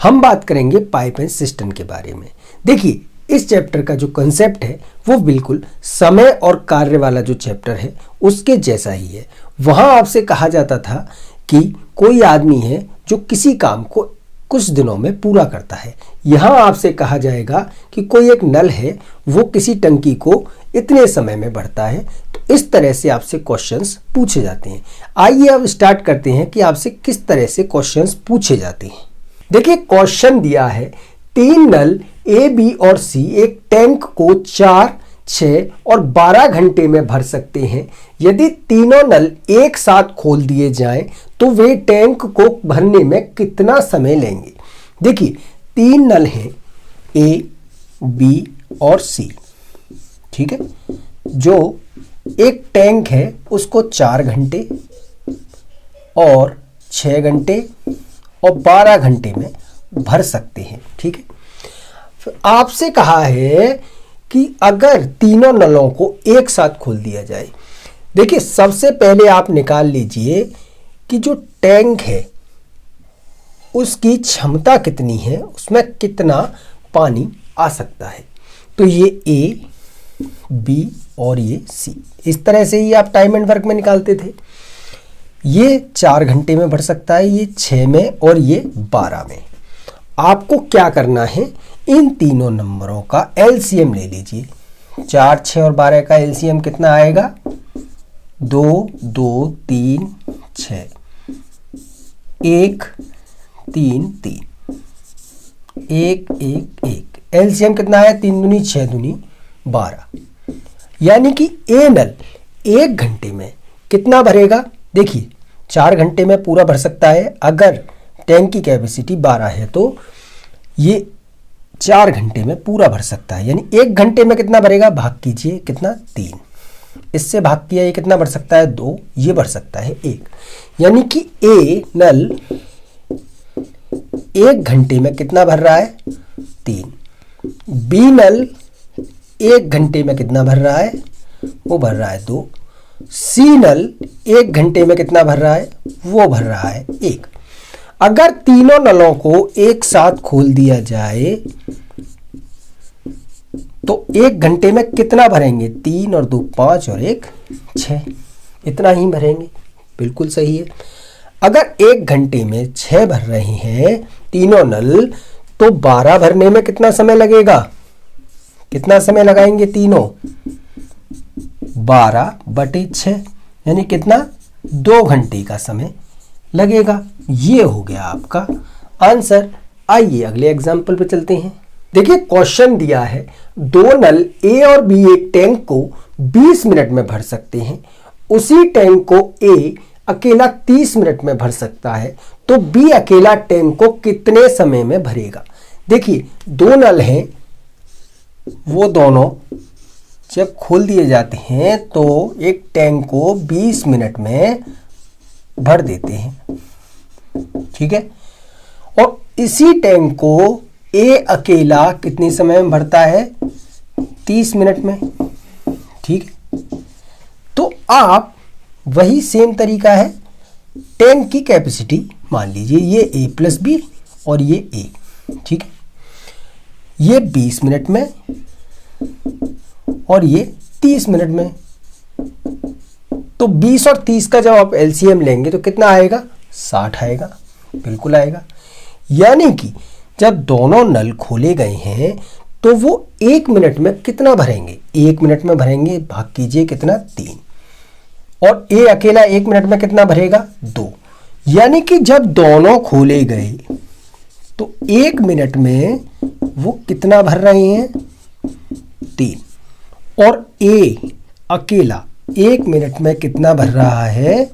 हम बात करेंगे पाइप एंड सिस्टम के बारे में। देखिए, इस चैप्टर का जो कंसेप्ट है वो बिल्कुल समय और कार्य वाला जो चैप्टर है उसके जैसा ही है। वहाँ आपसे कहा जाता था कि कोई आदमी है जो किसी काम को कुछ दिनों में पूरा करता है। यहाँ आपसे कहा जाएगा कि कोई एक नल है, वो किसी टंकी को इतने समय में भरता है। तो इस तरह से आपसे क्वेश्चंस पूछे जाते हैं। आइए अब स्टार्ट करते हैं कि आपसे किस तरह से क्वेश्चंस पूछे जाते हैं। देखिए, क्वेश्चन दिया है 3 नल ए, बी और सी एक टैंक को 4, 6 और 12 घंटे में भर सकते हैं। यदि तीनों नल एक साथ खोल दिए जाएं तो वे टैंक को भरने में कितना समय लेंगे। देखिए, 3 नल हैं ए, बी और सी, ठीक है। जो एक टैंक है उसको 4 घंटे और 6 घंटे और 12 घंटे में भर सकते हैं, ठीक है। आपसे कहा है कि अगर तीनों नलों को एक साथ खोल दिया जाए। देखिए, सबसे पहले आप निकाल लीजिए कि जो टैंक है उसकी क्षमता कितनी है, उसमें कितना पानी आ सकता है। तो ये ए, बी और ये सी, इस तरह से ही आप टाइम एंड वर्क में निकालते थे। ये 4 घंटे में भर सकता है, ये 6 में और ये 12 में। आपको क्या करना है, इन तीनों नंबरों का एलसीएम ले लीजिए। 4, 6 और 12 का एलसीएम कितना आएगा? 2, 2, 3, 6, 1, 3, 3, 1, 1, 1। एलसीएम कितना है? 3 दूनी 6 दूनी 12। यानी कि ए नल 1 घंटे में कितना भरेगा? देखिए, 4 घंटे में पूरा भर सकता है। अगर टैंक की कैपेसिटी 12 है तो ये 4 घंटे में पूरा भर सकता है। यानी 1 घंटे में कितना भरेगा? भाग कीजिए, कितना? 3। इससे भाग किया, ये कितना भर सकता है? 2। ये भर सकता है 1। यानी कि ए नल 1 घंटे में कितना भर रहा है? 3। बी नल 1 घंटे में कितना भर रहा है? वो भर रहा है 2। सी नल 1 घंटे में कितना भर रहा है? वो भर रहा है 1। अगर तीनों नलों को एक साथ खोल दिया जाए तो 1 घंटे में कितना भरेंगे? 3 और 2 5 और 1 6, इतना ही भरेंगे। बिल्कुल सही है। अगर 1 घंटे में 6 भर रहे हैं तीनों नल, तो 12 भरने में कितना समय लगेगा? कितना समय लगाएंगे तीनों? 12/6, यानी कितना? 2 घंटे का समय लगेगा। ये हो गया आपका आंसर। आइए अगले एग्जाम्पल पे चलते हैं। देखिए, क्वेश्चन दिया है 2 नल ए और बी एक टैंक को 20 मिनट में भर सकते हैं। उसी टैंक को ए अकेला 30 मिनट में भर सकता है, तो बी अकेला टैंक को कितने समय में भरेगा। देखिए, 2 नल हैं, वो दोनों जब खोल दिए जाते हैं तो एक टैंक को 20 मिनट में भर देते हैं, ठीक है। और इसी टैंक को ए अकेला कितने समय में भरता है? 30 मिनट में, ठीक है। तो आप वही सेम तरीका है, टैंक की कैपेसिटी मान लीजिए ये ए प्लस बी और ये ए, ठीक है। ये 20 मिनट में और ये 30 मिनट में। तो 20 और 30 का जब आप एलसीएम लेंगे तो कितना आएगा? 60 आएगा। बिल्कुल आएगा। यानी कि जब दोनों नल खोले गए हैं तो वो 1 मिनट में कितना भरेंगे? 1 मिनट में भरेंगे, भाग कीजिए, कितना? 3। और ए अकेला 1 मिनट में कितना भरेगा? 2। यानी कि जब दोनों खोले गए तो 1 मिनट में वो कितना भर रहे हैं? 3। और ए अकेला 1 मिनट में कितना भर रहा है?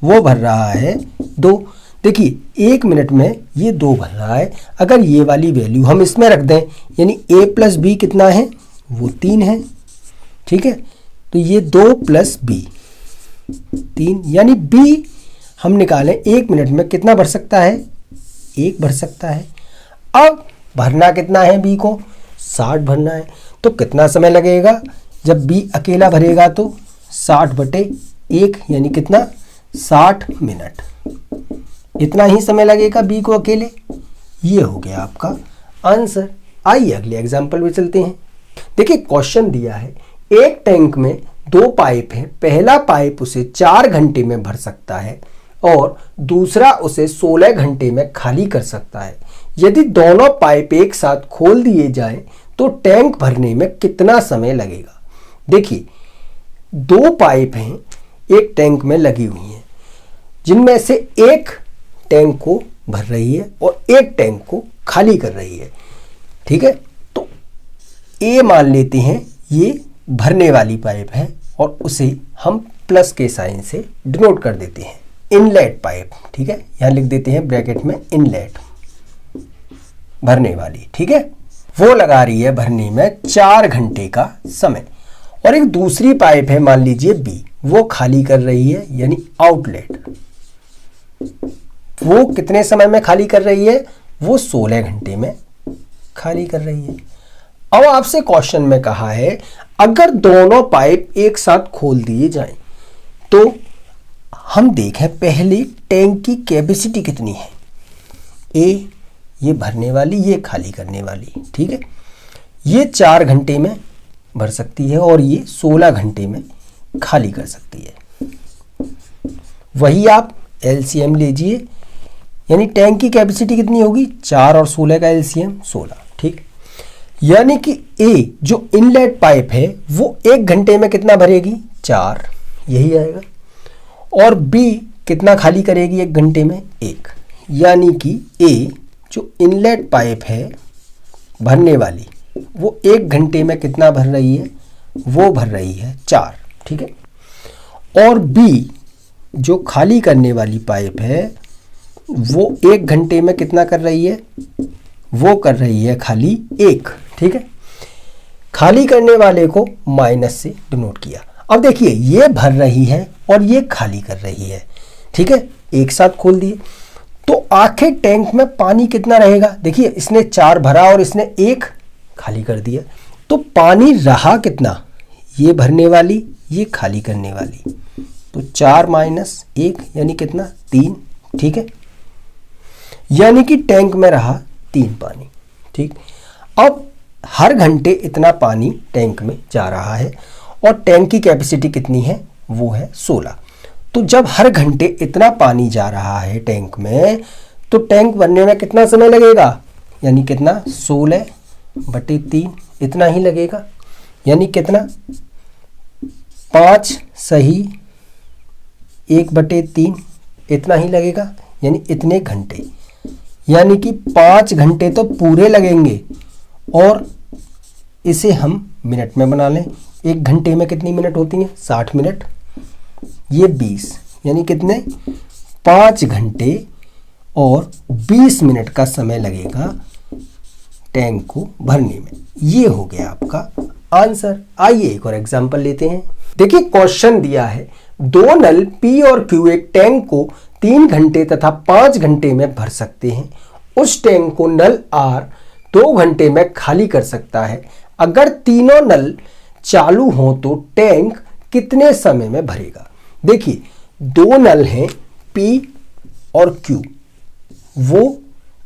वो भर रहा है 2। देखिए, 1 मिनट में ये 2 भर रहा है। अगर ये वाली वैल्यू हम इसमें रख दें, यानी a प्लस बी कितना है? वो 3 है, ठीक है। तो ये 2 प्लस बी 3, यानी b हम निकालें 1 मिनट में कितना भर सकता है? 1 भर सकता है। अब भरना कितना है b को? 60 भरना है। तो कितना समय लगेगा? जब b अकेला भरेगा तो 60/1, यानी कितना? 60 मिनट। इतना ही समय लगेगा बी को अकेले। ये हो गया आपका आंसर। आइए अगले एग्जाम्पल में चलते हैं। देखिए क्वेश्चन दिया है, एक टैंक में 2 पाइप है, पहला पाइप उसे 4 घंटे में भर सकता है और दूसरा उसे 16 घंटे में खाली कर सकता है। यदि दोनों पाइप एक साथ खोल दिए जाएं तो टैंक भरने में कितना समय लगेगा। देखिए 2 पाइप हैं एक टैंक में लगी हुई हैं, जिनमें से एक टैंक को भर रही है और एक टैंक को खाली कर रही है। ठीक है, तो ए मान लेते हैं ये भरने वाली पाइप है और उसे हम प्लस के साइन से डिनोट कर देते हैं, इनलेट पाइप। ठीक है, यहां लिख देते हैं ब्रैकेट में इनलेट, भरने वाली। ठीक है, वो लगा रही है भरने में 4 घंटे का समय। और एक दूसरी पाइप है मान लीजिए बी, वो खाली कर रही है, यानी आउटलेट। वो कितने समय में खाली कर रही है, वो 16 घंटे में खाली कर रही है। अब आपसे क्वेश्चन में कहा है अगर दोनों पाइप एक साथ खोल दिए जाएं तो हम देखें पहले टैंक की कैपेसिटी कितनी है। ए ये भरने वाली, ये खाली करने वाली। ठीक है, ये 4 घंटे में भर सकती है और ये 16 घंटे में खाली कर सकती है। वही आप एलसीएम लीजिए, यानी टैंक की कैपेसिटी कितनी होगी, 4 और 16 का एलसीएम 16। ठीक, यानी कि ए जो इनलेट पाइप है वो 1 घंटे में कितना भरेगी, 4, यही आएगा। और बी कितना खाली करेगी 1 घंटे में, 1। यानी कि ए जो इनलेट पाइप है भरने वाली, वो 1 घंटे में कितना भर रही है, वो भर रही है 4। ठीक है, और बी जो खाली करने वाली पाइप है वो 1 घंटे में कितना कर रही है, वो कर रही है खाली 1। ठीक है, खाली करने वाले को माइनस से डिनोट किया। अब देखिए ये भर रही है और ये खाली कर रही है। ठीक है, एक साथ खोल दिए तो आखिर टैंक में पानी कितना रहेगा। देखिए इसने 4 भरा और इसने 1 खाली कर दिया, तो पानी रहा कितना, ये भरने वाली, ये खाली करने वाली, तो 4 माइनस 1 यानी कितना, 3। ठीक है, यानी कि टैंक में रहा 3 पानी। ठीक, अब हर घंटे इतना पानी टैंक में जा रहा है और टैंक की कैपेसिटी कितनी है, वो है 16। तो जब हर घंटे इतना पानी जा रहा है टैंक में तो टैंक बनने में कितना समय लगेगा, यानी कितना, 16/3 इतना ही लगेगा। यानी कितना, 5 सही 1/3 इतना ही लगेगा, यानी इतने घंटे। यानी कि 5 घंटे तो पूरे लगेंगे। और इसे हम मिनट में बना लें, 1 घंटे में कितनी मिनट होती हैं, 60 मिनट, ये 20, यानी कितने, 5 घंटे और 20 मिनट का समय लगेगा टैंक को भरने में। ये हो गया आपका आंसर। आइए एक और एग्जांपल लेते हैं। देखिए क्वेश्चन दिया है 2 नल पी और क्यू एक टैंक को 3 घंटे तथा 5 घंटे में भर सकते हैं। उस टैंक को नल आर 2 घंटे में खाली कर सकता है। अगर तीनों नल चालू हो तो टैंक कितने समय में भरेगा। देखिए 2 नल हैं P और Q, वो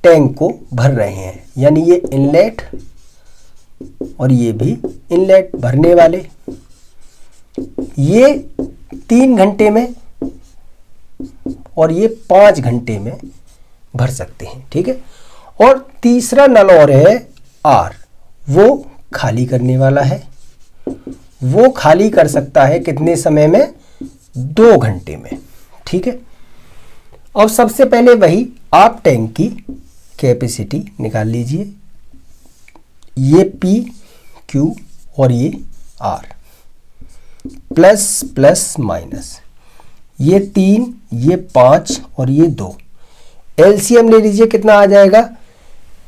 टैंक को भर रहे हैं, यानी ये इनलेट और ये भी इनलेट भरने वाले। ये 3 घंटे में और ये 5 घंटे में भर सकते हैं। ठीक है, और तीसरा नल और है R, वो खाली करने वाला है। वो खाली कर सकता है कितने समय में, 2 घंटे में। ठीक है, अब सबसे पहले वही आप टैंक की कैपेसिटी निकाल लीजिए। ये P, Q और ये R, प्लस प्लस माइनस, ये 3, ये 5 और ये 2। एलसीएम ले लीजिए, कितना आ जाएगा,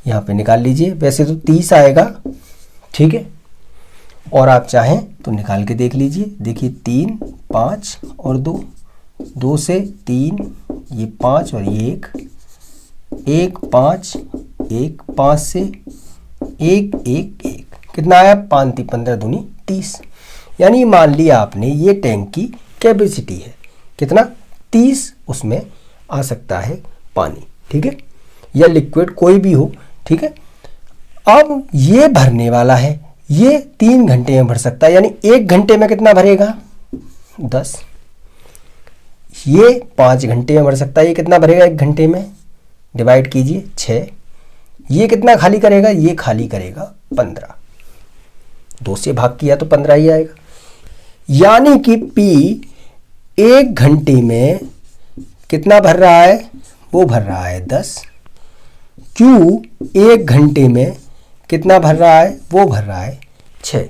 यहाँ पे निकाल लीजिए। वैसे तो 30 आएगा। ठीक है, और आप चाहें तो निकाल के देख लीजिए। देखिए 3, 5 और 2, 2 से 3, ये 5 और ये 1, 1, 5, 1, 5 से 1, 1, 1, कितना आया, 5, 3, 15 दूनी 30। यानी मान लिया आपने ये टैंक की कैपेसिटी है, कितना, 30 उसमें आ सकता है पानी। ठीक है, या लिक्विड कोई भी हो, ठीक है। अब ये भरने वाला है, ये 3 घंटे में भर सकता है, यानी 1 घंटे में कितना भरेगा 10। ये 5 घंटे में भर सकता है, ये कितना भरेगा 1 घंटे में, डिवाइड कीजिए 6। ये कितना खाली करेगा, ये खाली करेगा 15। 2 से भाग किया तो 15 ही आएगा। यानी कि P 1 घंटे में कितना भर रहा है, वो भर रहा है 10। Q 1 घंटे में कितना भर रहा है, वो भर रहा है 6,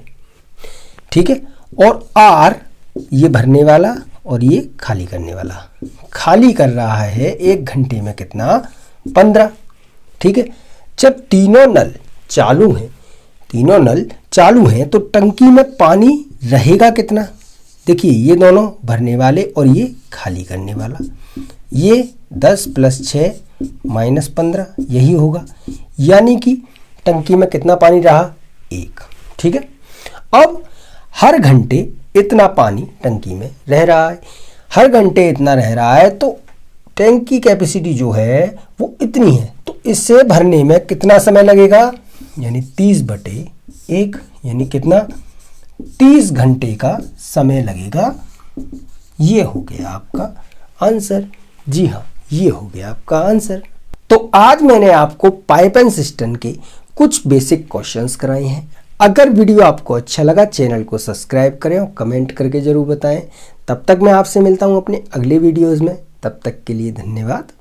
ठीक है। और R ये भरने वाला और ये खाली करने वाला, खाली कर रहा है 1 घंटे में कितना 15, ठीक है। जब तीनों नल चालू हैं तो टंकी में पानी रहेगा कितना, देखिए ये दोनों भरने वाले और ये खाली करने वाला, ये 10 + 6 - 15 यही होगा। यानी कि टंकी में कितना पानी रहा 1, ठीक है। अब हर घंटे इतना पानी टंकी में रह रहा है, हर घंटे इतना रह रहा है, तो टैंक की कैपेसिटी जो है वो इतनी है, तो इसे भरने में कितना समय लगेगा, यानी 30/1, यानी कितना 30 घंटे का समय लगेगा। ये हो गया आपका आंसर। जी हाँ, ये हो गया आपका आंसर। तो आज मैंने आपको पाइप एंड सिस्टम के कुछ बेसिक क्वेश्चंस कराए हैं। अगर वीडियो आपको अच्छा लगा, चैनल को सब्सक्राइब करें और कमेंट करके ज़रूर बताएं। तब तक मैं आपसे मिलता हूं अपने अगले वीडियोज़ में। तब तक के लिए धन्यवाद।